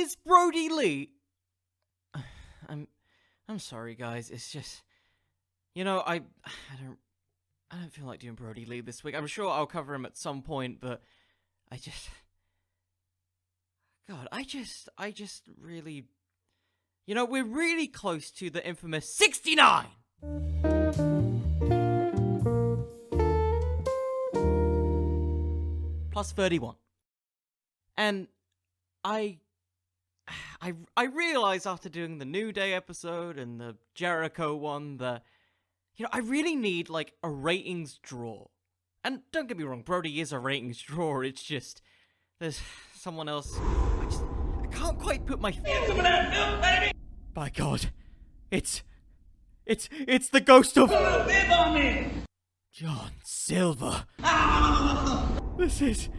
It's Brodie Lee. I'm sorry, guys. It's just, I don't feel like doing Brodie Lee this week. I'm sure I'll cover him at some point, but I just really, we're really close to the infamous 69. Plus 31. And I realized after doing the New Day episode and the Jericho one that, I really need, a ratings draw. And don't get me wrong, Brodie is a ratings draw. It's just, there's someone else. I can't quite put my... Get some of that milk, baby! By God, it's the ghost of... Live on me! John Silver. This is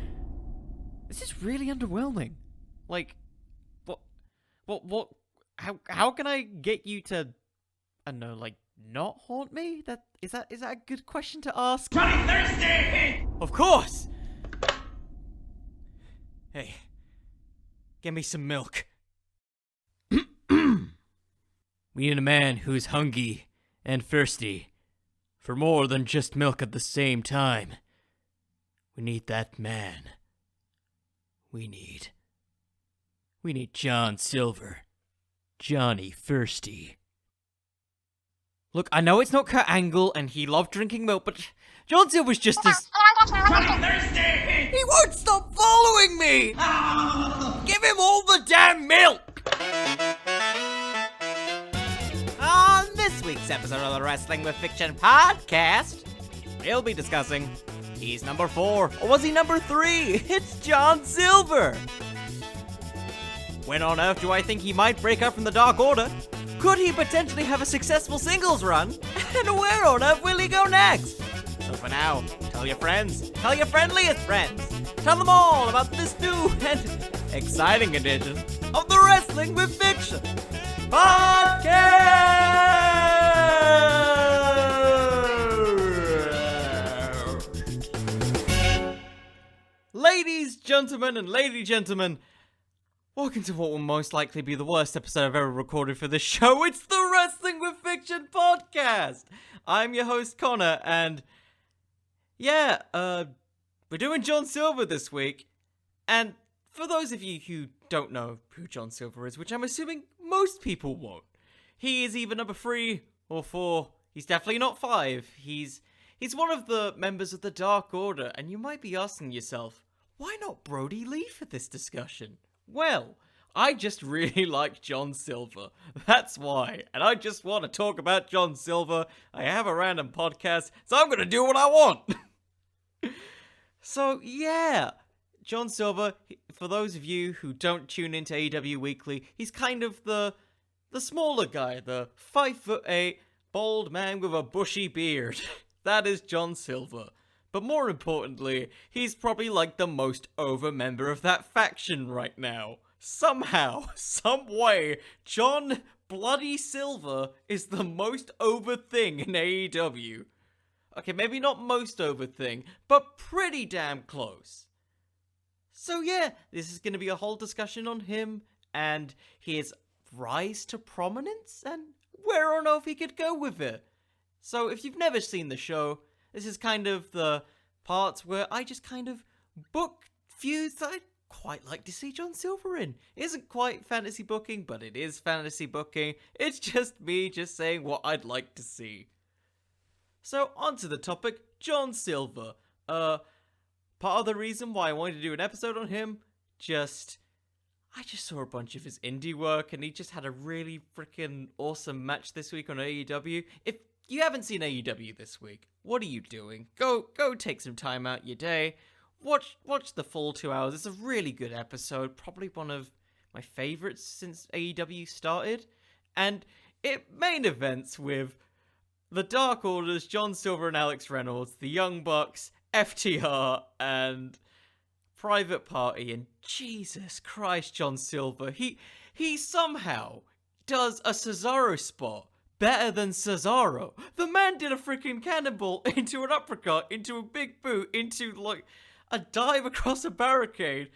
really underwhelming. What, how can I get you to, I don't know, not haunt me? Is that a good question to ask? Johnny Thirsty! Of course! Hey, get me some milk. We need a man who is Hungiee and thirsty for more than just milk at the same time. We need that man. We need John Silver. Johnny Thirsty. Look, I know it's not Kurt Angle and he loved drinking milk, but John Silver's just as... Johnny Thirsty! He won't stop following me! Give him all the damn milk! On this week's episode of the Wrestling with Fiction podcast, we'll be discussing... He's number 4, or was he number 3? It's John Silver! When on earth do I think he might break up from the Dark Order? Could he potentially have a successful singles run? And where on earth will he go next? So for now, tell your friends, tell your friendliest friends, tell them all about this new and exciting edition of the Wrestling with Fiction podcast! Ladies, gentlemen, and lady gentlemen, welcome to what will most likely be the worst episode I've ever recorded for this show. It's the Wrestling with Fiction podcast. I'm your host, Connor, and we're doing John Silver this week. And for those of you who don't know who John Silver is, which I'm assuming most people won't, he is either number 3 or 4. He's definitely not 5. He's one of the members of the Dark Order, and you might be asking yourself, why not Brodie Lee for this discussion? Well, I just really like John Silver. That's why. And I just want to talk about John Silver. I have a random podcast, so I'm going to do what I want. So, yeah. John Silver, for those of you who don't tune into AEW Weekly, he's kind of the smaller guy, the 5'8", bald man with a bushy beard. That is John Silver. But more importantly, he's probably the most over member of that faction right now. Somehow, some way, John Bloody Silver is the most over thing in AEW. Okay, maybe not most over thing, but pretty damn close. So yeah, this is going to be a whole discussion on him and his rise to prominence and where on earth he could go with it. So if you've never seen the show, this is kind of the parts where I just kind of book feuds that I'd quite like to see John Silver in. It isn't quite fantasy booking, but it is fantasy booking. It's just me just saying what I'd like to see. So, on to the topic, John Silver. Part of the reason why I wanted to do an episode on him, I just saw a bunch of his indie work, and he just had a really freaking awesome match this week on AEW. If you haven't seen AEW this week, what are you doing? Go take some time out your day. Watch the full 2 hours. It's a really good episode. Probably one of my favorites since AEW started. And it main events with the Dark Orders, John Silver and Alex Reynolds, the Young Bucks, FTR, and Private Party. And Jesus Christ, John Silver. He somehow does a Cesaro spot better than Cesaro. The man did a freaking cannonball into an uppercut, into a big boot, into a dive across a barricade.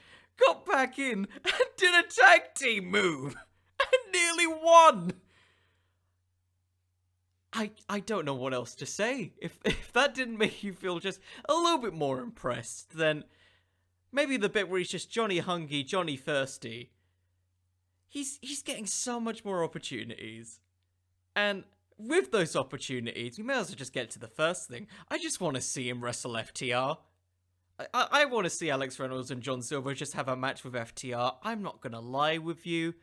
got back in and did a tag team move and nearly won. I don't know what else to say. If that didn't make you feel just a little bit more impressed, then maybe the bit where he's just Johnny Hungiee, Johnny Thirsty. He's getting so much more opportunities. And with those opportunities, we may as well just get to the first thing. I just want to see him wrestle FTR. I want to see Alex Reynolds and John Silver just have a match with FTR. I'm not going to lie with you.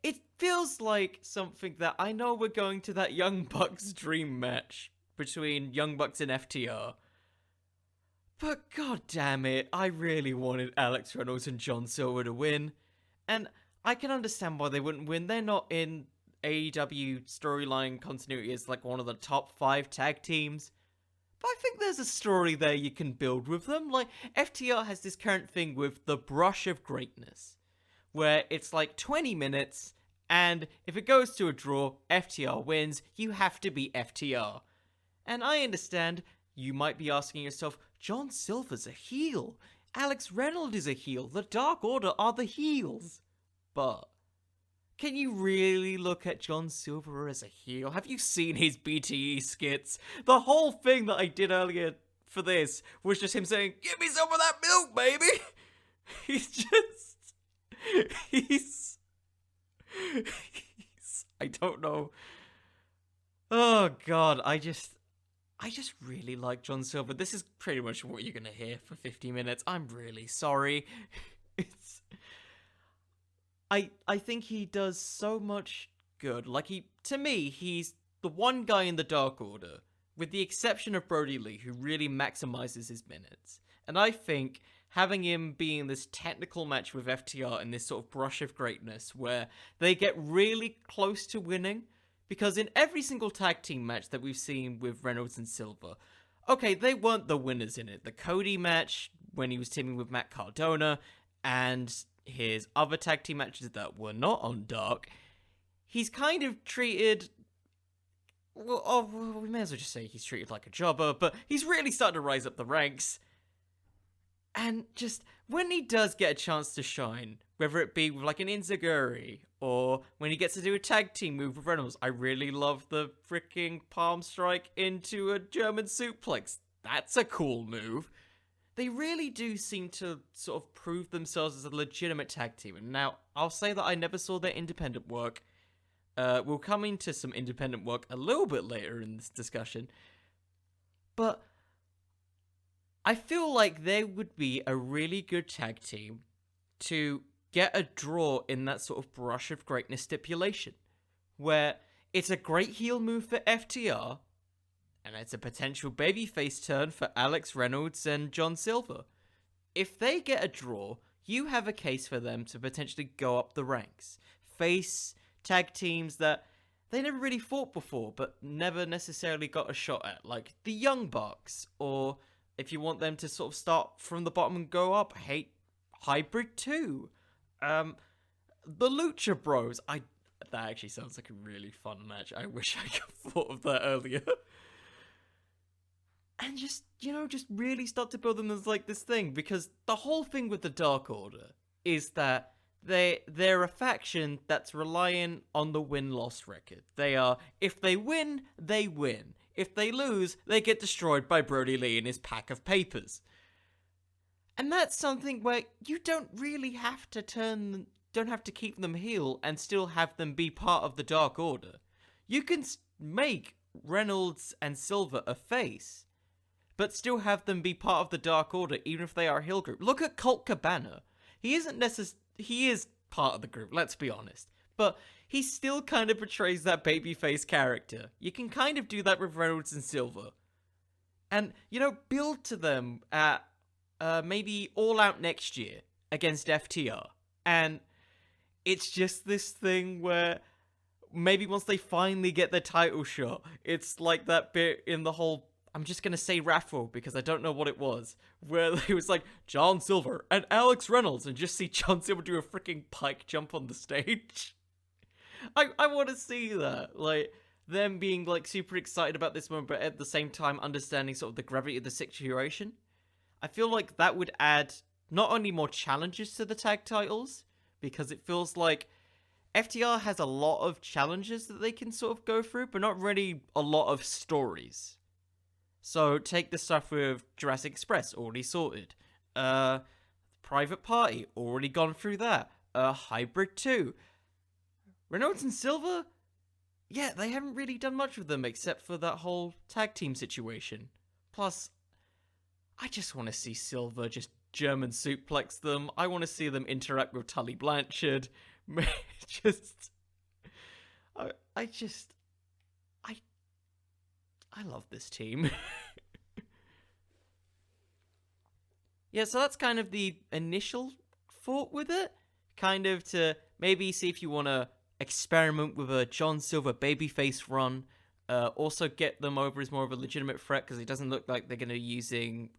It feels like something that I know we're going to that Young Bucks dream match between Young Bucks and FTR. But god damn it, I really wanted Alex Reynolds and John Silver to win. And I can understand why they wouldn't win. They're not in AEW storyline continuity as like one of the top 5 tag teams. But I think there's a story there you can build with them. Like, FTR has this current thing with the brush of greatness, where it's like 20 minutes, and if it goes to a draw, FTR wins. You have to be FTR. And I understand you might be asking yourself, John Silver's a heel. Alex Reynolds is a heel. The Dark Order are the heels. But can you really look at John Silver as a heel? Have you seen his BTE skits? The whole thing that I did earlier for this was just him saying, "Give me some of that milk, baby." He's I don't know. Oh god, I just really like John Silver. This is pretty much what you're gonna hear for 50 minutes. I'm really sorry. I think he does so much good. Like, to me, he's the one guy in the Dark Order, with the exception of Brodie Lee, who really maximizes his minutes. And I think having him be in this technical match with FTR in this sort of brush of greatness, where they get really close to winning, because in every single tag team match that we've seen with Reynolds and Silver, okay, they weren't the winners in it. The Cody match, when he was teaming with Matt Cardona, and his other tag team matches that were not on Dark, he's kind of treated... Well, we may as well just say he's treated like a jobber, but he's really started to rise up the ranks. And just, when he does get a chance to shine, whether it be with like an Inzaguri, or when he gets to do a tag team move with Reynolds, I really love the freaking palm strike into a German suplex. That's a cool move. They really do seem to sort of prove themselves as a legitimate tag team. And now, I'll say that I never saw their independent work. We'll come into some independent work a little bit later in this discussion. But I feel like they would be a really good tag team to get a draw in that sort of brush of greatness stipulation, where it's a great heel move for FTR, and it's a potential babyface turn for Alex Reynolds and John Silver. If they get a draw, you have a case for them to potentially go up the ranks, face tag teams that they never really fought before, but never necessarily got a shot at, like the Young Bucks, or if you want them to sort of start from the bottom and go up, Hybrid 2. The Lucha Bros. That actually sounds like a really fun match. I wish I could have thought of that earlier. And just really start to build them as like this thing, because the whole thing with the Dark Order is that they're a faction that's relying on the win-loss record. They are, if they win, they win. If they lose, they get destroyed by Brodie Lee and his pack of papers. And that's something where you don't really have to keep them heel and still have them be part of the Dark Order. You can make Reynolds and Silver a face, but still have them be part of the Dark Order, even if they are a heel group. Look at Colt Cabana. He is part of the group, let's be honest. But he still kind of portrays that babyface character. You can kind of do that with Reynolds and Silver. And, build to them at maybe All Out next year against FTR. And it's just this thing where maybe once they finally get their title shot, it's like that bit in the whole... I'm just going to say raffle because I don't know what it was, where it was like John Silver and Alex Reynolds, and just see John Silver do a freaking pike jump on the stage. I want to see that. Like, them being like super excited about this moment, but at the same time understanding sort of the gravity of the situation. I feel like that would add not only more challenges to the tag titles, because it feels like FTR has a lot of challenges that they can sort of go through, but not really a lot of stories. So take the stuff with Jurassic Express, already sorted. Private Party, already gone through that. Hybrid 2. Reynolds and Silver? Yeah, they haven't really done much with them except for that whole tag team situation. Plus, I just want to see Silver just German suplex them. I want to see them interact with Tully Blanchard. I love this team. Yeah, so that's kind of the initial thought with it. Kind of to maybe see if you want to experiment with a John Silver babyface run. Also get them over as more of a legitimate threat, because it doesn't look like they're going to be using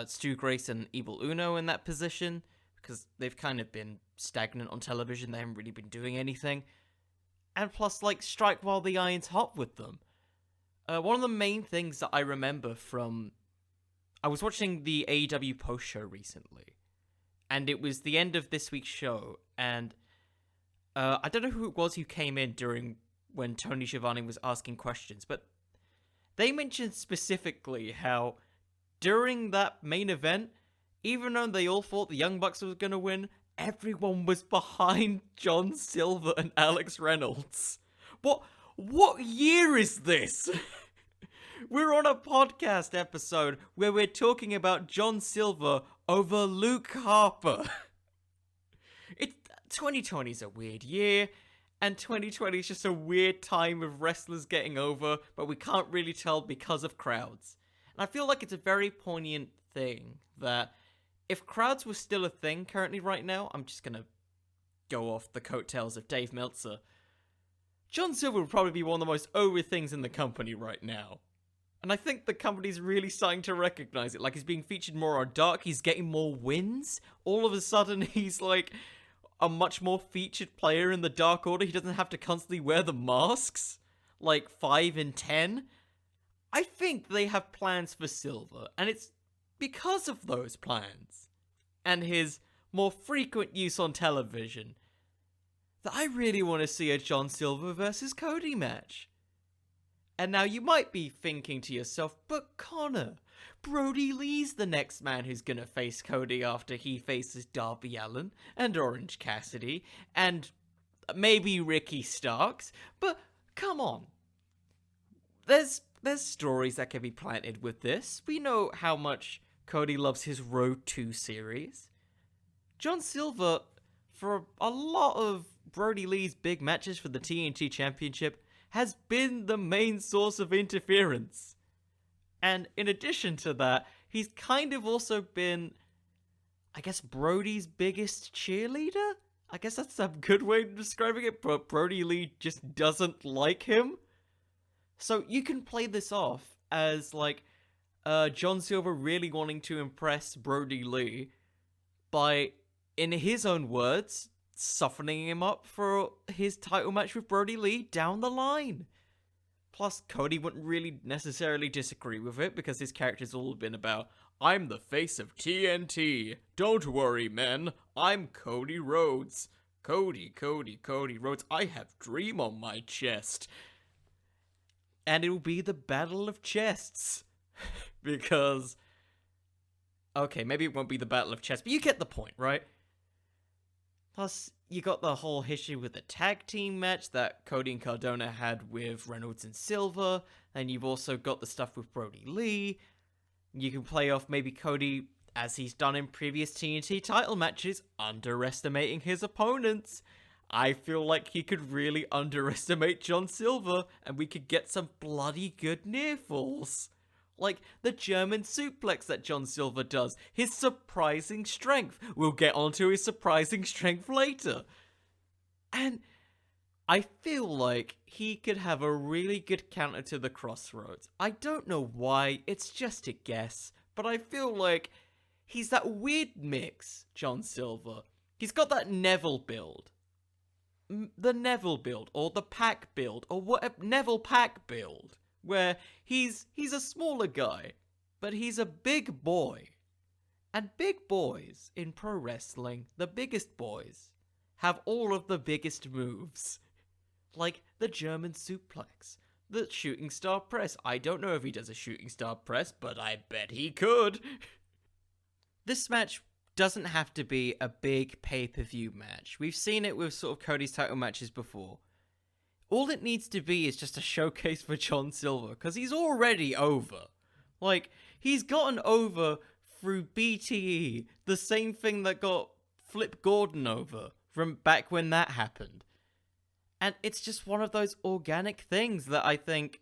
Stu Grace and Evil Uno in that position, because they've kind of been stagnant on television. They haven't really been doing anything. And plus, like, strike while the iron's hot with them. One of the main things that I remember from... I was watching the AEW post-show recently, and it was the end of this week's show, and I don't know who it was who came in during when Tony Schiavone was asking questions, but they mentioned specifically how during that main event, even though they all thought the Young Bucks was going to win, everyone was behind John Silver and Alex Reynolds. What year is this? We're on a podcast episode where we're talking about John Silver over Luke Harper. 2020 is a weird year, and 2020 is just a weird time of wrestlers getting over, but we can't really tell because of crowds. And I feel like it's a very poignant thing that if crowds were still a thing currently right now, I'm just gonna go off the coattails of Dave Meltzer. John Silver would probably be one of the most over things in the company right now. And I think the company's really starting to recognize it. Like, he's being featured more on Dark, he's getting more wins. All of a sudden, he's like a much more featured player in the Dark Order. He doesn't have to constantly wear the masks, like 5 and 10. I think they have plans for Silver, and it's because of those plans and his more frequent use on television that I really want to see a John Silver versus Cody match. And now you might be thinking to yourself, but Connor, Brodie Lee's the next man who's gonna face Cody after he faces Darby Allin and Orange Cassidy and maybe Ricky Starks. But come on, there's stories that can be planted with this. We know how much Cody loves his Road 2 series. John Silver, for a lot of Brodie Lee's big matches for the TNT Championship, has been the main source of interference. And in addition to that, he's kind of also been, I guess, Brodie's biggest cheerleader? I guess that's a good way of describing it, but Brodie Lee just doesn't like him. So you can play this off as, like, John Silver really wanting to impress Brodie Lee by, in his own words, softening him up for his title match with Brodie Lee down the line. Plus, Cody wouldn't really necessarily disagree with it, because his character's all been about, I'm the face of TNT. Don't worry, men. I'm Cody Rhodes. Cody Rhodes. I have Dream on my chest. And it'll be the Battle of Chests. Because, okay, maybe it won't be the Battle of Chests, but you get the point, right? Plus, you got the whole history with the tag team match that Cody and Cardona had with Reynolds and Silver, and you've also got the stuff with Brodie Lee. You can play off maybe Cody, as he's done in previous TNT title matches, underestimating his opponents. I feel like he could really underestimate John Silver, and we could get some bloody good near falls. Like the German suplex that John Silver does. His surprising strength. We'll get onto his surprising strength later. And I feel like he could have a really good counter to the Crossroads. I don't know why, it's just a guess. But I feel like he's that weird mix, John Silver. He's got that Neville build. The Neville build, or the Pac build, or whatever, Neville Pac build. Where he's a smaller guy, but he's a big boy. And big boys in pro wrestling, the biggest boys, have all of the biggest moves. Like the German suplex, the shooting star press. I don't know if he does a shooting star press, but I bet he could. This match doesn't have to be a big pay-per-view match. We've seen it with sort of Cody's title matches before. All it needs to be is just a showcase for John Silver, because he's already over. Like, he's gotten over through BTE, the same thing that got Flip Gordon over from back when that happened. And it's just one of those organic things that I think,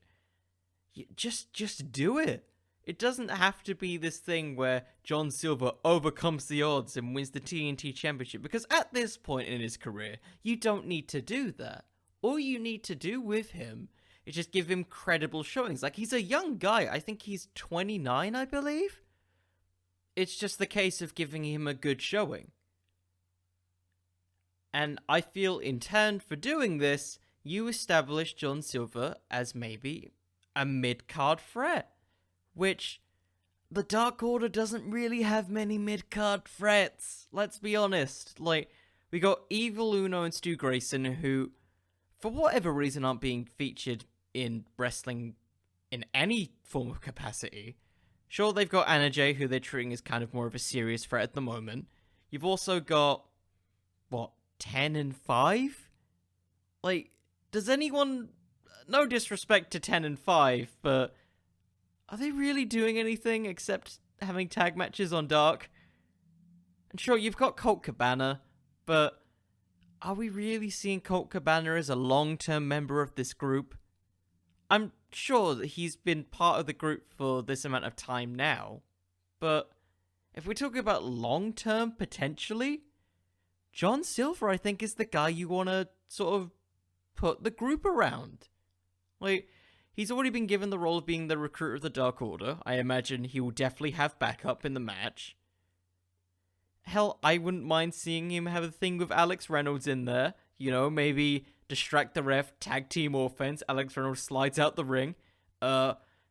just do it. It doesn't have to be this thing where John Silver overcomes the odds and wins the TNT Championship, because at this point in his career, you don't need to do that. All you need to do with him is just give him credible showings. Like, he's a young guy. I think he's 29, I believe. It's just the case of giving him a good showing. And I feel in turn for doing this, you establish John Silver as maybe a mid-card threat. Which, the Dark Order doesn't really have many mid-card threats. Let's be honest. Like, we got Evil Uno and Stu Grayson, who, for whatever reason, aren't being featured in wrestling in any form of capacity. Sure, they've got Anna Jay, who they're treating as kind of more of a serious threat at the moment. You've also got, 10 and 5? Like, does anyone... No disrespect to 10 and 5, but... Are they really doing anything except having tag matches on Dark? And sure, you've got Colt Cabana, but are we really seeing Colt Cabana as a long-term member of this group? I'm sure that he's been part of the group for this amount of time now, but if we're talking about long-term potentially, John Silver, I think, is the guy you want to sort of put the group around. Like, he's already been given the role of being the recruiter of the Dark Order. I imagine he will definitely have backup in the match. Hell, I wouldn't mind seeing him have a thing with Alex Reynolds in there. You know, maybe distract the ref, tag team offense, Alex Reynolds slides out the ring.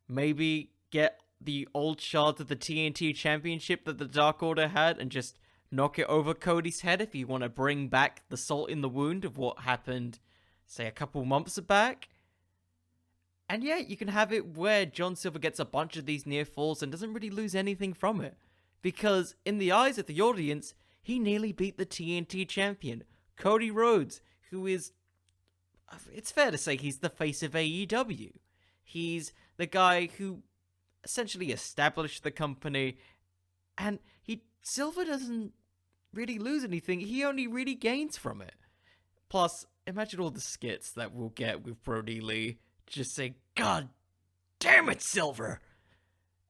Maybe get the old shards of the TNT Championship that the Dark Order had and just knock it over Cody's head if you want to bring back the salt in the wound of what happened, say, a couple months back. And yeah, you can have it where John Silver gets a bunch of these near falls and doesn't really lose anything from it. Because in the eyes of the audience, he nearly beat the TNT champion, Cody Rhodes, who is, it's fair to say, he's the face of AEW. He's the guy who essentially established the company, and Silver doesn't really lose anything, he only really gains from it. Plus, imagine all the skits that we'll get with Brodie Lee. Just say, God damn it, Silver!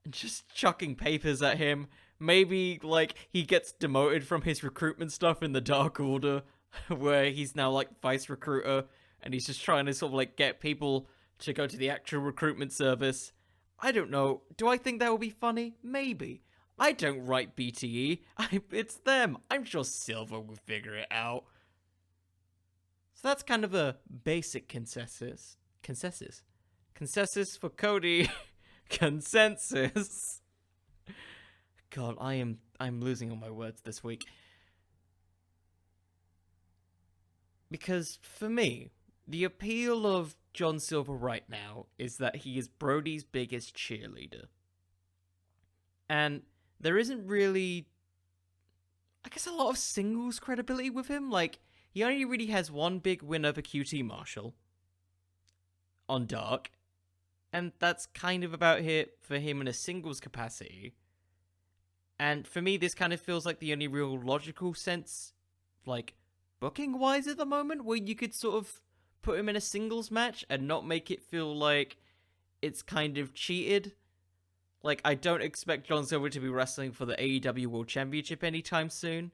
And just chucking papers at him. Maybe, like, he gets demoted from his recruitment stuff in the Dark Order, where he's now, like, vice recruiter, and he's just trying to sort of, like, get people to go to the actual recruitment service. I don't know. Do I think that would be funny? Maybe. I don't write BTE. It's them. I'm sure Silver will figure it out. So that's kind of a basic consensus. Consensus for Cody. Consensus. God, I'm losing all my words this week. Because for me, the appeal of John Silver right now is that he is Brodie's biggest cheerleader. And there isn't really, I guess, a lot of singles credibility with him. Like, he only really has one big win over QT Marshall on Dark, and that's kind of about it for him in a singles capacity. And for me, this kind of feels like the only real logical sense, like, booking-wise at the moment, where you could sort of put him in a singles match and not make it feel like it's kind of cheated. Like, I don't expect John Silver to be wrestling for the AEW World Championship anytime soon,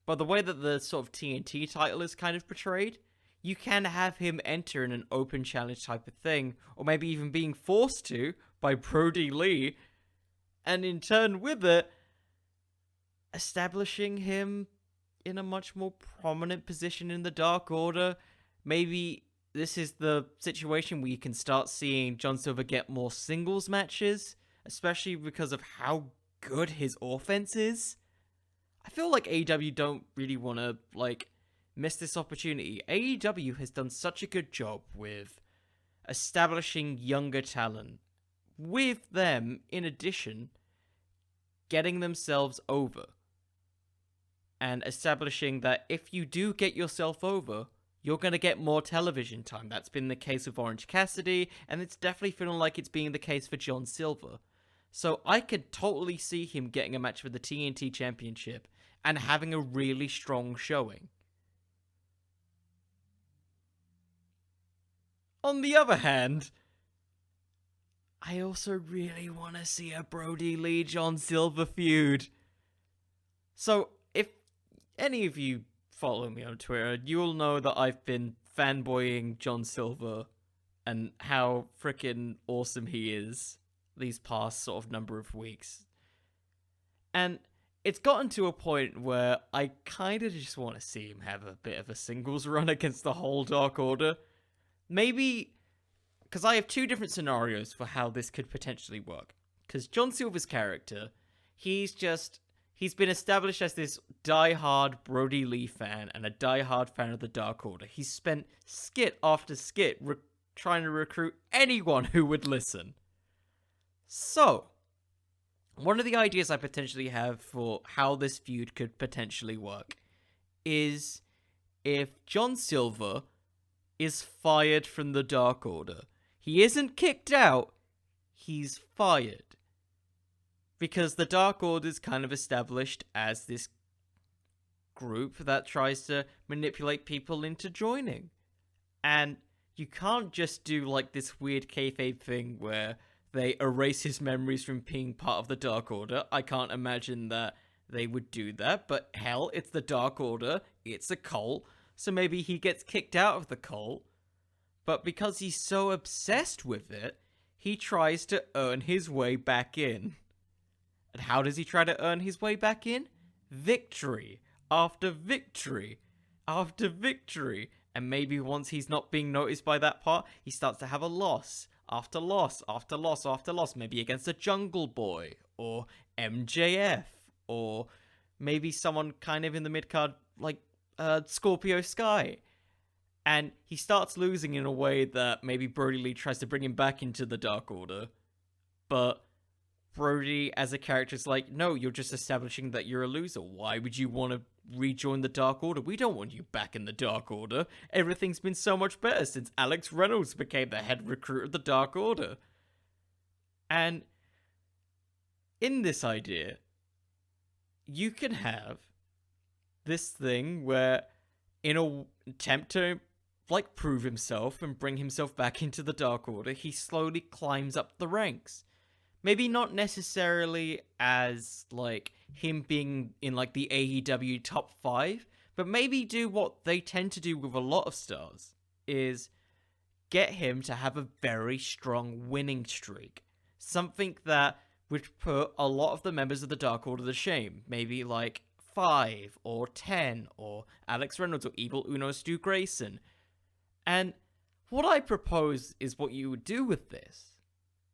but the way that the sort of TNT title is kind of portrayed, you can have him enter in an open challenge type of thing, or maybe even being forced to by Brodie Lee, and in turn with it, establishing him in a much more prominent position in the Dark Order. Maybe this is the situation where you can start seeing John Silver get more singles matches, especially because of how good his offense is. I feel like AEW don't really want to, like, miss this opportunity. AEW has done such a good job with establishing younger talent. With them, in addition, getting themselves over. And establishing that if you do get yourself over, you're going to get more television time. That's been the case with Orange Cassidy, and it's definitely feeling like it's being the case for John Silver. So I could totally see him getting a match for the TNT Championship and having a really strong showing. On the other hand, I also really want to see a Brodie Lee John Silver feud. So, if any of you follow me on Twitter, you'll know that I've been fanboying John Silver and how freaking awesome he is these past sort of number of weeks. And it's gotten to a point where I kind of just want to see him have a bit of a singles run against the whole Dark Order. Maybe, because I have two different scenarios for how this could potentially work. Because John Silver's character, he's been established as this die-hard Brodie Lee fan and a die-hard fan of the Dark Order. He's spent skit after skit trying to recruit anyone who would listen. So, one of the ideas I potentially have for how this feud could potentially work is if John Silver is fired from the Dark Order. He isn't kicked out, he's fired. Because the Dark Order is kind of established as this group that tries to manipulate people into joining. And you can't just do like this weird kayfabe thing where they erase his memories from being part of the Dark Order. I can't imagine that they would do that, but hell, it's the Dark Order, it's a cult, so maybe he gets kicked out of the cult. But because he's so obsessed with it, he tries to earn his way back in. And how does he try to earn his way back in? Victory after victory after victory. And maybe once he's not being noticed by that part, he starts to have a loss after loss after loss after loss. Maybe against a Jungle Boy or MJF or maybe someone kind of in the mid-card like Scorpio Sky. And he starts losing in a way that maybe Brodie Lee tries to bring him back into the Dark Order. But Brodie, as a character, is like, no, you're just establishing that you're a loser. Why would you want to rejoin the Dark Order? We don't want you back in the Dark Order. Everything's been so much better since Alex Reynolds became the head recruit of the Dark Order. And in this idea, you can have this thing where, in an attempt to like prove himself and bring himself back into the Dark Order, he slowly climbs up the ranks. Maybe not necessarily as, like, him being in, like, the AEW top 5, but maybe do what they tend to do with a lot of stars, is get him to have a very strong winning streak. Something that would put a lot of the members of the Dark Order to shame. Maybe, like, 5 or 10, or Alex Reynolds or Evil Uno Stu Grayson. And what I propose is what you would do with this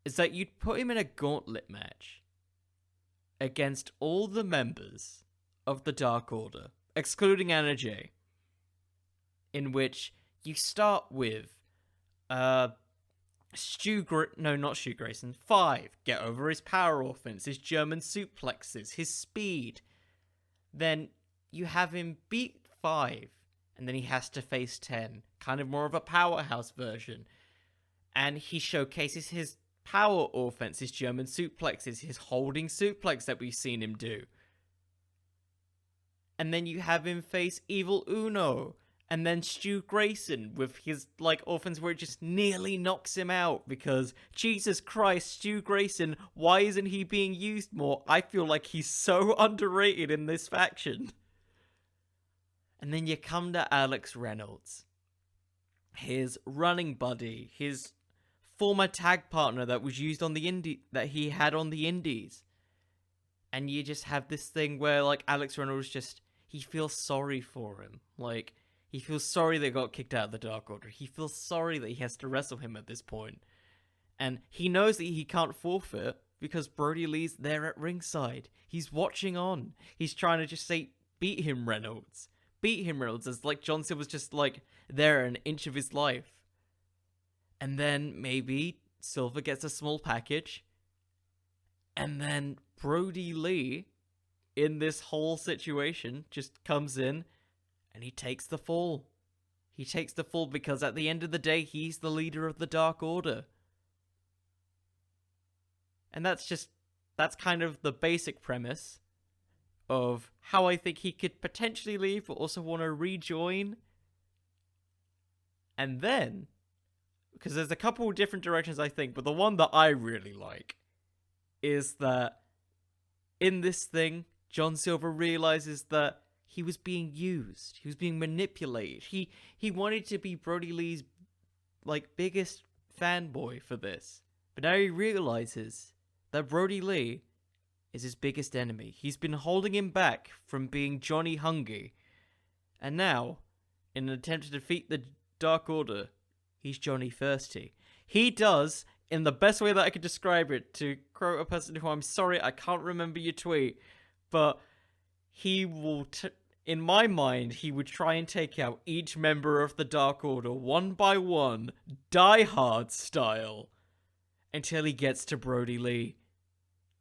is that you'd put him in a gauntlet match against all the members of the Dark Order, excluding Anna Jay, in which you start with not Stu Grayson, 5, get over his power offense, his German suplexes, his speed. Then you have him beat 5, and then he has to face 10, kind of more of a powerhouse version. And he showcases his power offense, his German suplexes, his holding suplex that we've seen him do. And then you have him face Evil Uno, and then Stu Grayson with his, like, offense where it just nearly knocks him out because, Jesus Christ, Stu Grayson, why isn't he being used more? I feel like he's so underrated in this faction. And then you come to Alex Reynolds, his running buddy, his former tag partner that was used on the that he had on the indies. And you just have this thing where, like, Alex Reynolds just, he feels sorry for him. Like, he feels sorry they got kicked out of the Dark Order. He feels sorry that he has to wrestle him at this point. And he knows that he can't forfeit because Brodie Lee's there at ringside. He's watching on. He's trying to just say, beat him, Reynolds. Beat him, Reynolds, as like John Silver's just like there an inch of his life. And then maybe Silver gets a small package. And then Brodie Lee, in this whole situation, just comes in and he takes the fall. He takes the fall because at the end of the day, he's the leader of the Dark Order. And that's kind of the basic premise of how I think he could potentially leave, but also want to rejoin. And then, because there's a couple of different directions I think, but the one that I really like is that in this thing, John Silver realizes that he was being used. He was being manipulated. He wanted to be Brodie Lee's like biggest fanboy for this. But now he realizes that Brodie Lee is his biggest enemy. He's been holding him back from being Johnny Hungiee. And now, in an attempt to defeat the Dark Order, he's Johnny Thirsty. He does, in the best way that I could describe it, to quote a person who I'm sorry, I can't remember your tweet, but he will, in my mind, he would try and take out each member of the Dark Order one by one, Die Hard style, until he gets to Brodie Lee.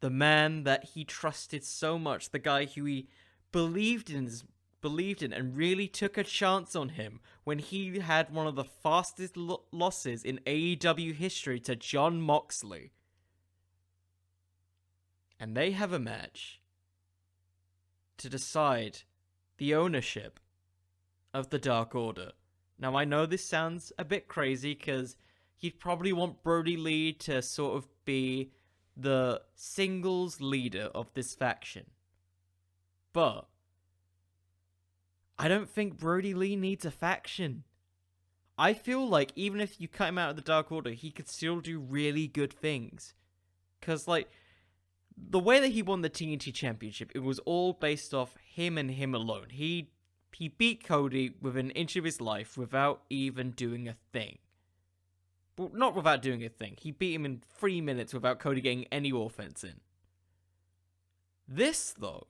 The man that he trusted so much, the guy who he believed in and really took a chance on him when he had one of the fastest losses in AEW history to Jon Moxley. And they have a match to decide the ownership of the Dark Order. Now, I know this sounds a bit crazy because you'd probably want Brodie Lee to sort of be the singles leader of this faction. But I don't think Brodie Lee needs a faction. I feel like even if you cut him out of the Dark Order, he could still do really good things. Because, like, the way that he won the TNT Championship, it was all based off him and him alone. He beat Cody with an inch of his life without even doing a thing. Well, not without doing a thing. He beat him in 3 minutes without Cody getting any offense in. This, though,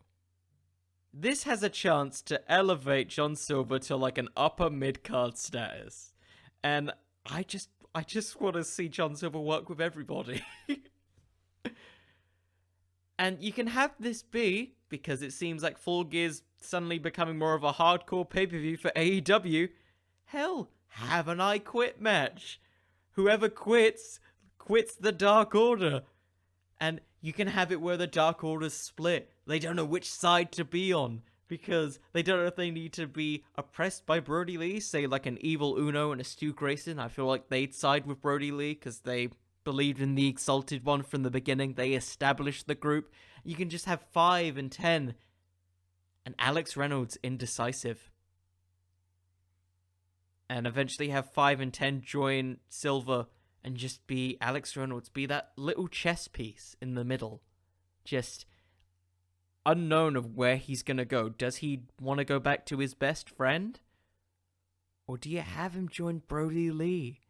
this has a chance to elevate John Silver to like an upper mid-card status. And I just want to see John Silver work with everybody. And you can have this be, because it seems like Full Gear's suddenly becoming more of a hardcore pay-per-view for AEW, hell, have an I Quit match. Whoever quits the Dark Order. And you can have it where the Dark Order's split. They don't know which side to be on, because they don't know if they need to be oppressed by Brodie Lee, say like an Evil Uno and a Stu Grayson. I feel like they'd side with Brodie Lee, because they believed in the Exalted One from the beginning. They established the group. You can just have 5 and 10. And Alex Reynolds indecisive. And eventually have 5 and 10 join Silver and just be Alex Reynolds. Be that little chess piece in the middle. Just unknown of where he's going to go. Does he want to go back to his best friend? Or do you have him join Brodie Lee?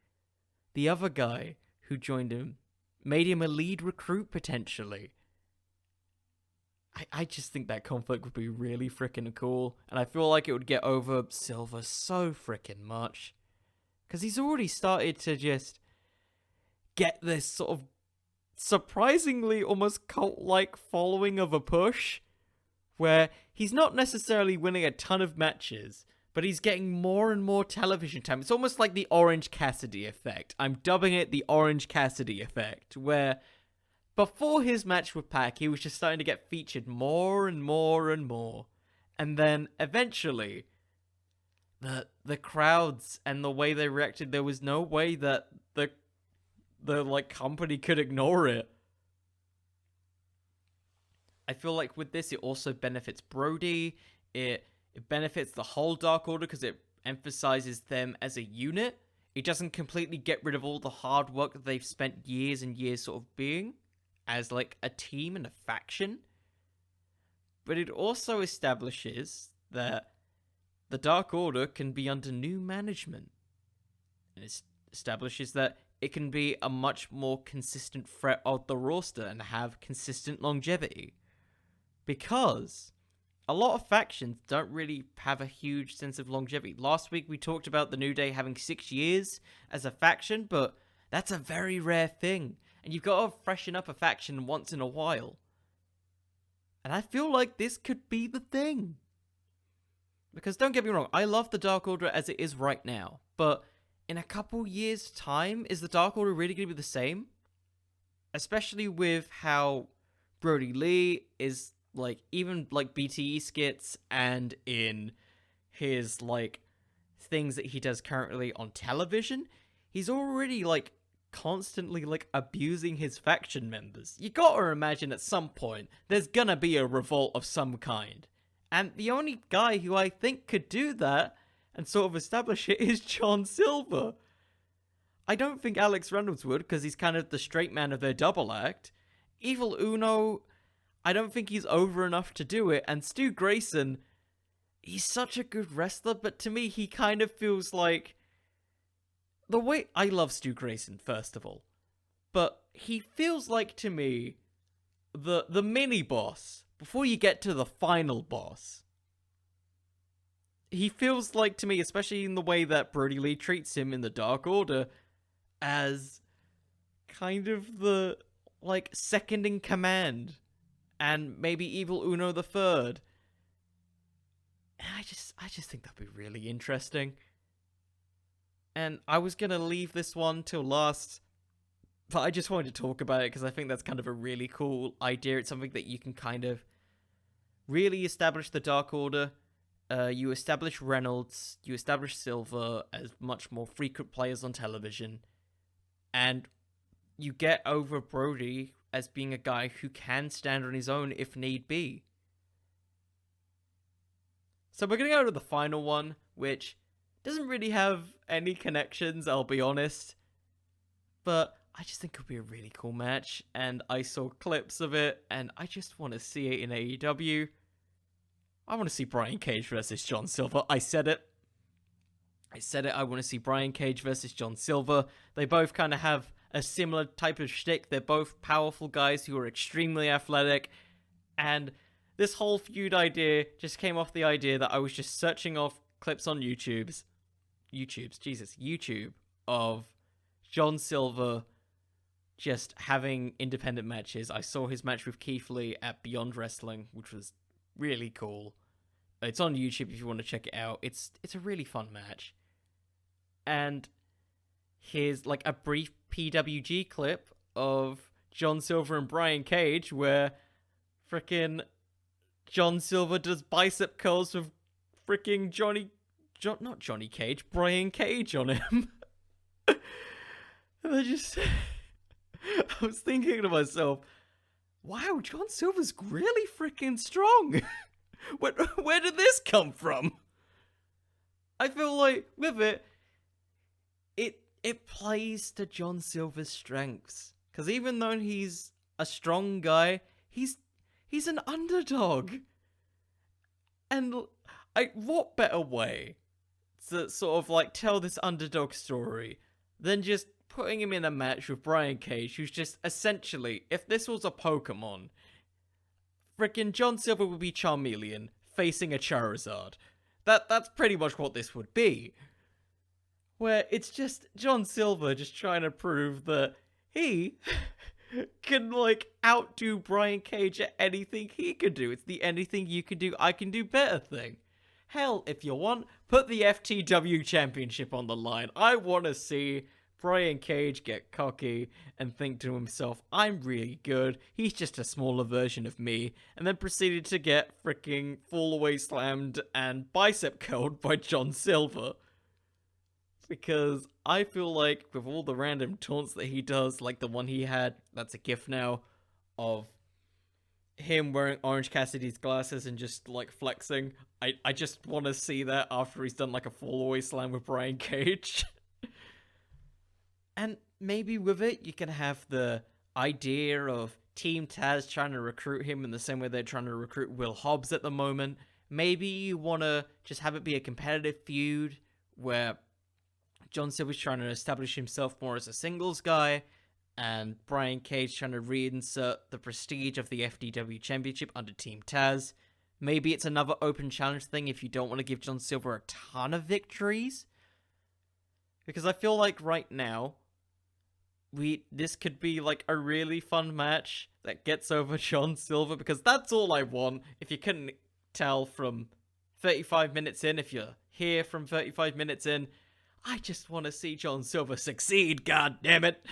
The other guy who joined him, made him a lead recruit potentially. I just think that conflict would be really freaking cool, and I feel like it would get over Silver so freaking much. Because he's already started to just get this sort of surprisingly almost cult-like following of a push, where he's not necessarily winning a ton of matches, but he's getting more and more television time. It's almost like the Orange Cassidy effect. I'm dubbing it the Orange Cassidy effect, where before his match with Pac, he was just starting to get featured more and more and more. And then eventually, the crowds and the way they reacted, there was no way that the like company could ignore it. I feel like with this, it also benefits Brodie. It benefits the whole Dark Order because it emphasizes them as a unit. It doesn't completely get rid of all the hard work that they've spent years and years sort of being as like a team and a faction. But it also establishes that the Dark Order can be under new management. And it establishes that it can be a much more consistent threat of the roster and have consistent longevity. Because a lot of factions don't really have a huge sense of longevity. Last week we talked about the New Day having 6 years as a faction, but that's a very rare thing. And you've got to freshen up a faction once in a while. And I feel like this could be the thing. Because don't get me wrong, I love the Dark Order as it is right now. But in a couple years' time, is the Dark Order really going to be the same? Especially with how Brodie Lee is, like, even, like, BTE skits and in his, like, things that he does currently on television, he's already, like, constantly, like, abusing his faction members. You gotta imagine at some point, there's gonna be a revolt of some kind. And the only guy who I think could do that and sort of establish it is John Silver. I don't think Alex Reynolds would, because he's kind of the straight man of their double act. Evil Uno, I don't think he's over enough to do it. And Stu Grayson, he's such a good wrestler, but to me, he kind of feels like... The way... I love Stu Grayson, first of all. But he feels like, to me, the mini-boss, before you get to the final boss. He feels like, to me, especially in the way that Brodie Lee treats him in the Dark Order, as kind of the, like, second in command. And maybe Evil Uno the third. And I just think that'd be really interesting. And I was gonna leave this one till last, but I just wanted to talk about it because I think that's kind of a really cool idea. It's something that you can kind of really establish the Dark Order. You establish Reynolds, you establish Silver as much more frequent players on television, and you get over Brodie as being a guy who can stand on his own if need be. So we're going to go to the final one, which doesn't really have any connections, I'll be honest. But I just think it'll be a really cool match, and I saw clips of it, and I just want to see it in AEW. I want to see Brian Cage versus John Silver. I said it. I want to see Brian Cage versus John Silver. They both kind of have a similar type of shtick. They're both powerful guys who are extremely athletic. And this whole feud idea just came off the idea that I was just searching off clips on YouTube of John Silver just having independent matches. I saw his match with Keith Lee at Beyond Wrestling, which was really cool. It's on YouTube if you want to check it out. It's a really fun match. And here's like a brief PWG clip of John Silver and Brian Cage where frickin' John Silver does bicep curls with frickin' not Johnny Cage, Brian Cage on him. And I just... I was thinking to myself, wow, John Silver's really freaking strong. Where did this come from? I feel like with it plays to John Silver's strengths. Because even though he's a strong guy, he's an underdog. And what better way to sort of like tell this underdog story than just putting him in a match with Brian Cage, who's just essentially, if this was a Pokemon, frickin' John Silver would be Charmeleon facing a Charizard. That's pretty much what this would be. Where it's just John Silver just trying to prove that he can, like, outdo Brian Cage at anything he can do. It's the anything you can do, I can do better thing. Hell, if you want, put the FTW Championship on the line. I want to see Brian Cage get cocky and think to himself, I'm really good, he's just a smaller version of me, and then proceeded to get freaking fall away slammed and bicep curled by John Silver. Because I feel like with all the random taunts that he does, like the one he had, that's a gif now, of him wearing Orange Cassidy's glasses and just like flexing, I just want to see that after he's done like a fall away slam with Brian Cage. And maybe with it, you can have the idea of Team Taz trying to recruit him in the same way they're trying to recruit Will Hobbs at the moment. Maybe you want to just have it be a competitive feud where John Silver's trying to establish himself more as a singles guy, and Brian Cage trying to reinsert the prestige of the FDW Championship under Team Taz. Maybe it's another open challenge thing if you don't want to give John Silver a ton of victories. Because I feel like right now, this could be like a really fun match that gets over John Silver, because that's all I want. If you couldn't tell from 35 minutes in, if you're here from 35 minutes in, I just want to see John Silver succeed, god damn it.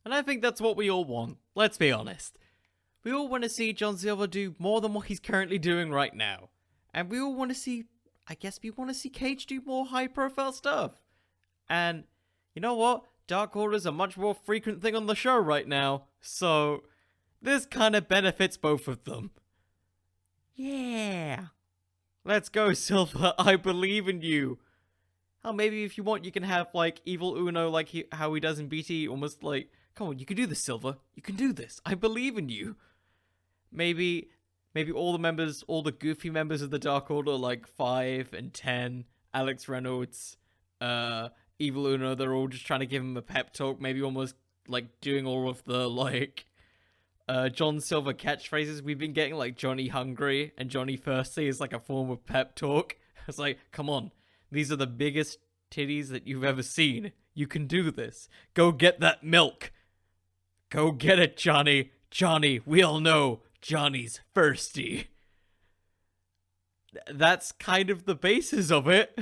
And I think that's what we all want, let's be honest. We all want to see John Silver do more than what he's currently doing right now. And we all want to see, I guess we want to see Cage do more high-profile stuff. And you know what? Dark Order is a much more frequent thing on the show right now, so this kind of benefits both of them. Yeah. Let's go, Silver. I believe in you. Oh, maybe if you want, you can have, like, Evil Uno, like how he does in BT, almost like, come on, you can do this, Silver. You can do this. I believe in you. Maybe all the goofy members of the Dark Order, like 5 and 10, Alex Reynolds, Evil Uno, they're all just trying to give him a pep talk, maybe almost, like, doing all of the, like, John Silver catchphrases. We've been getting, like, Johnny Hungry and Johnny Thirsty as, like, a form of pep talk. It's like, come on, these are the biggest titties that you've ever seen. You can do this. Go get that milk. Go get it, Johnny. Johnny, we all know Johnny's thirsty. That's kind of the basis of it.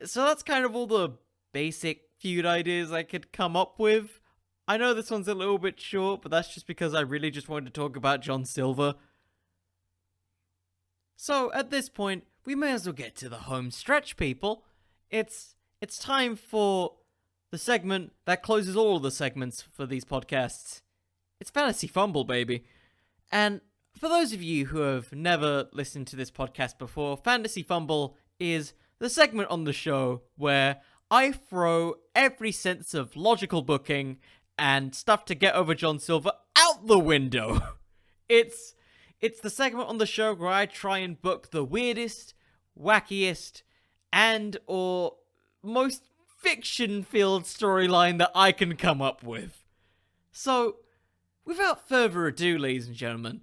So that's kind of all the basic feud ideas I could come up with. I know this one's a little bit short, but that's just because I really just wanted to talk about John Silver. So at this point, we may as well get to the home stretch, people. It's time for the segment that closes all of the segments for these podcasts. It's Fantasy Fumble, baby. And for those of you who have never listened to this podcast before, Fantasy Fumble is the segment on the show where I throw every sense of logical booking and stuff to get over John Silver out the window. It's the segment on the show where I try and book the weirdest, wackiest, and or most fiction-filled storyline that I can come up with. So, without further ado, ladies and gentlemen,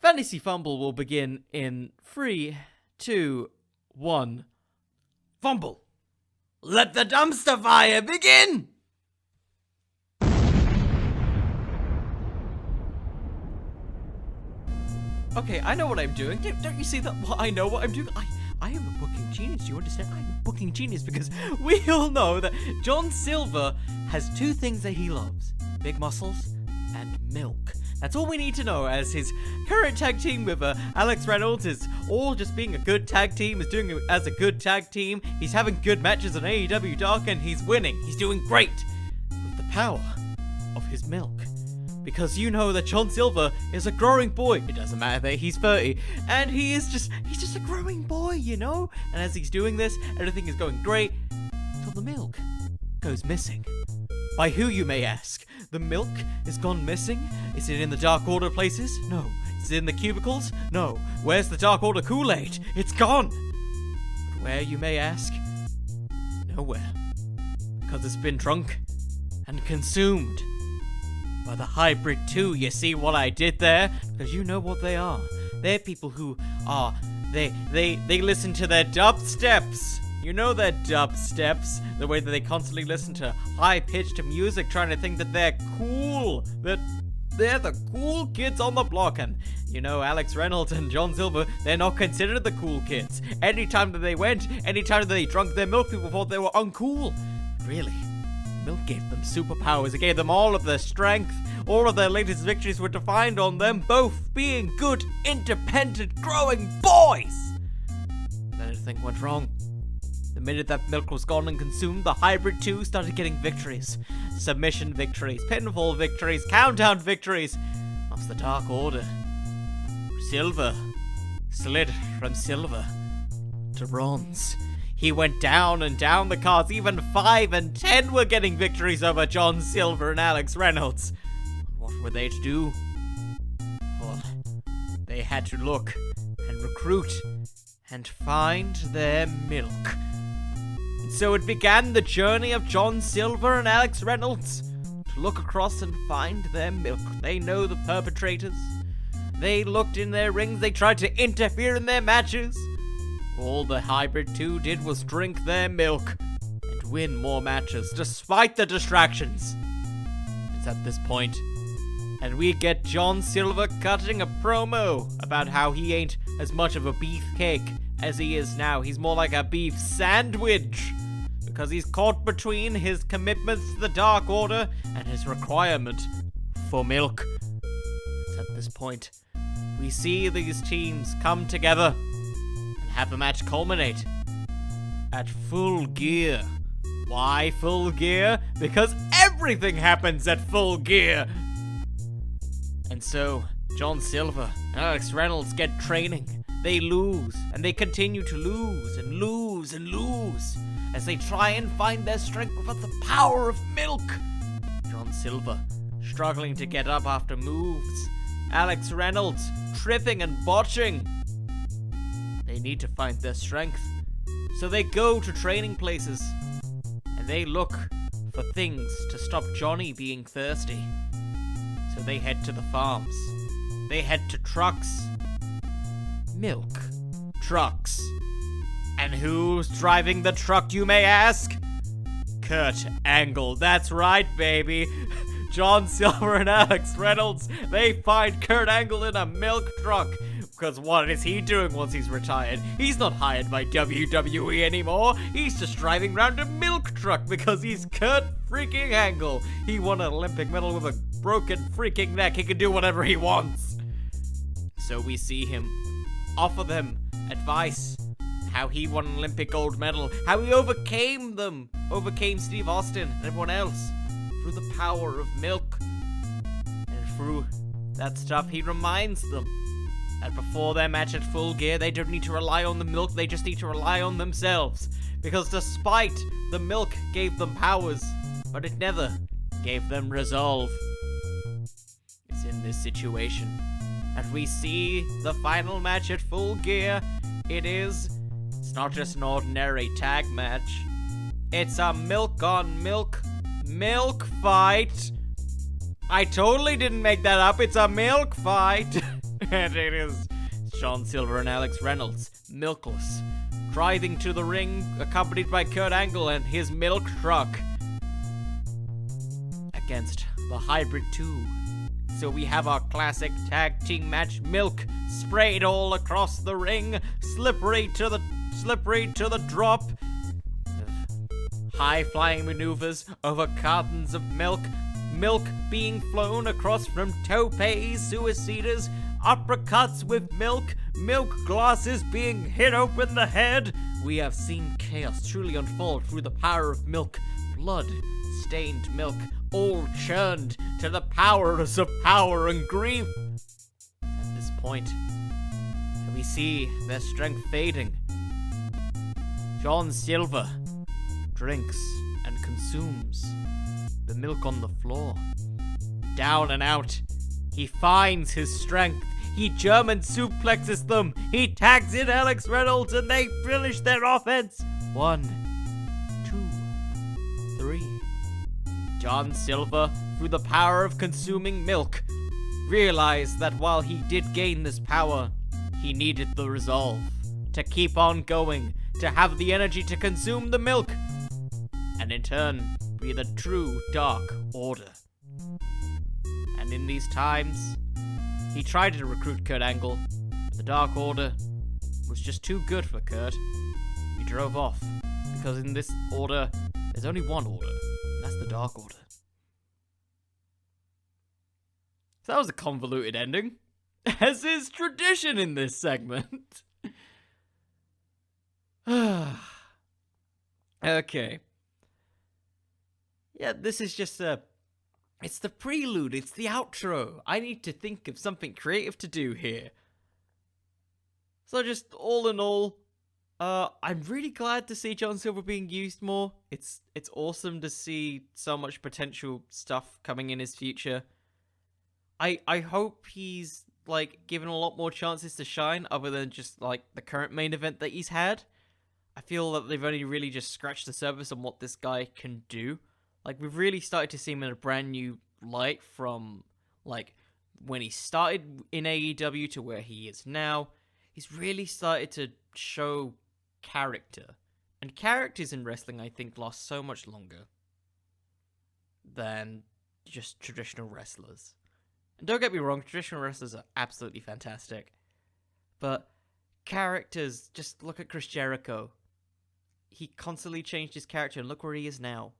Fantasy Fumble will begin in 3, 2, 1... Fumble! Let the dumpster fire begin! Okay, I know what I'm doing. Don't you see that? Well, I know what I'm doing. I am a booking genius. Do you understand? I'm a booking genius because we all know that John Silver has two things that he loves. Big muscles and milk. That's all we need to know, as his current tag team with Alex Reynolds is all just being a good tag team, is doing it as a good tag team. He's having good matches on AEW Dark and he's winning. He's doing great with the power of his milk. Because you know that John Silver is a growing boy. It doesn't matter that he's 30. And he's just a growing boy, you know? And as he's doing this, everything is going great until the milk goes missing. By who, you may ask? The milk is gone missing? Is it in the Dark Order places? No. Is it in the cubicles? No. Where's the Dark Order Kool-Aid? It's gone! But where, you may ask? Nowhere. Because it's been drunk and consumed by the Hybrid 2. You see what I did there? Because you know what they are. They're people who are... They listen to their dubsteps. You know their dubsteps, the way that they constantly listen to high-pitched music trying to think that they're cool, that they're the cool kids on the block. And, you know, Alex Reynolds and John Silver, they're not considered the cool kids. Anytime that they went, anytime that they drank their milk, people thought they were uncool. But really, milk gave them superpowers. It gave them all of their strength. All of their latest victories were defined on them both being good, independent, growing boys. Then everything went wrong. The minute that milk was gone and consumed, the Hybrid 2 started getting victories. Submission victories, pinfall victories, countdown victories. That's the Dark Order. Silver slid from silver to bronze. He went down and down the cards. Even 5 and 10 were getting victories over John Silver and Alex Reynolds. What were they to do? Well, they had to look and recruit and find their milk. And so it began the journey of John Silver and Alex Reynolds to look across and find their milk. They know the perpetrators. They looked in their rings. They tried to interfere in their matches. All the Hybrid 2 did was drink their milk and win more matches despite the distractions. It's at this point, and we get John Silver cutting a promo about how he ain't as much of a beefcake as he is now. He's more like a beef sandwich, because he's caught between his commitments to the Dark Order and his requirement for milk. It's at this point we see these teams come together and have the match culminate at Full Gear. Why Full Gear? Because everything happens at Full Gear! And so, John Silver and Alex Reynolds get training. They lose, and they continue to lose, and lose, and lose, as they try and find their strength without the power of milk. John Silver struggling to get up after moves. Alex Reynolds tripping and botching. They need to find their strength. So they go to training places, and they look for things to stop Johnny being thirsty. So they head to the farms. They head to trucks. Milk trucks. And who's driving the truck, you may ask? Kurt Angle. That's right, baby. John Silver and Alex Reynolds, they find Kurt Angle in a milk truck. Because what is he doing once he's retired? He's not hired by WWE anymore. He's just driving around a milk truck because he's Kurt freaking Angle. He won an Olympic medal with a broken freaking neck. He can do whatever he wants. So we see him offer them advice. How he won an Olympic gold medal. How he overcame them. Overcame Steve Austin and everyone else. Through the power of milk. And through that stuff, he reminds them that before their match at Full Gear, they don't need to rely on the milk, they just need to rely on themselves. Because despite the milk gave them powers, but it never gave them resolve. It's in this situation that we see the final match at Full Gear. It's not just an ordinary tag match. It's a milk on milk fight. I totally didn't make that up. It's a milk fight. And it is John Silver and Alex Reynolds, milkless, driving to the ring, accompanied by Kurt Angle and his milk truck, against the Hybrid 2. So we have our classic tag team match, milk sprayed all across the ring, slippery to the drop. High-flying maneuvers over cartons of milk, milk being flown across from topes, suicidas, uppercuts with milk, milk glasses being hit open the head. We have seen chaos truly unfold through the power of milk, blood-stained milk, all churned to the powers of power and grief. At this point, we see their strength fading. John Silver drinks and consumes the milk on the floor. Down and out, he finds his strength. He German suplexes them. He tags in Alex Reynolds and they finish their offense. 1, 2, 3. John Silver, through the power of consuming milk, realized that while he did gain this power, he needed the resolve to keep on going, to have the energy to consume the milk, and in turn, be the true Dark Order. And in these times, he tried to recruit Kurt Angle, but the Dark Order was just too good for Kurt. He drove off, because in this order, there's only one order, and that's the Dark Order. So that was a convoluted ending, as is tradition in this segment. Okay. Yeah, this is just it's the prelude, it's the outro. I need to think of something creative to do here. So just all in all, I'm really glad to see John Silver being used more. It's awesome to see so much potential stuff coming in his future. I hope he's like given a lot more chances to shine other than just like the current main event that he's had. I feel that they've only really just scratched the surface on what this guy can do. Like, we've really started to see him in a brand new light from, like, when he started in AEW to where he is now. He's really started to show character. And characters in wrestling, I think, last so much longer than just traditional wrestlers. And don't get me wrong, traditional wrestlers are absolutely fantastic. But characters, just look at Chris Jericho. He constantly changed his character, and look where he is now.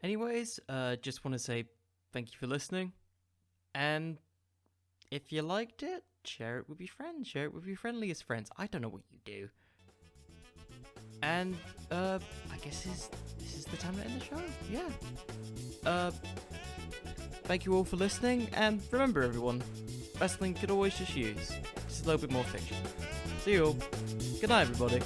Anyways, just want to say thank you for listening. And if you liked it, share it with your friends. Share it with your friendliest friends. I don't know what you do. And, I guess this is the time to end the show. Yeah. Thank you all for listening. And remember, everyone, wrestling could always just use just a little bit more fiction. See you all. Good night, everybody.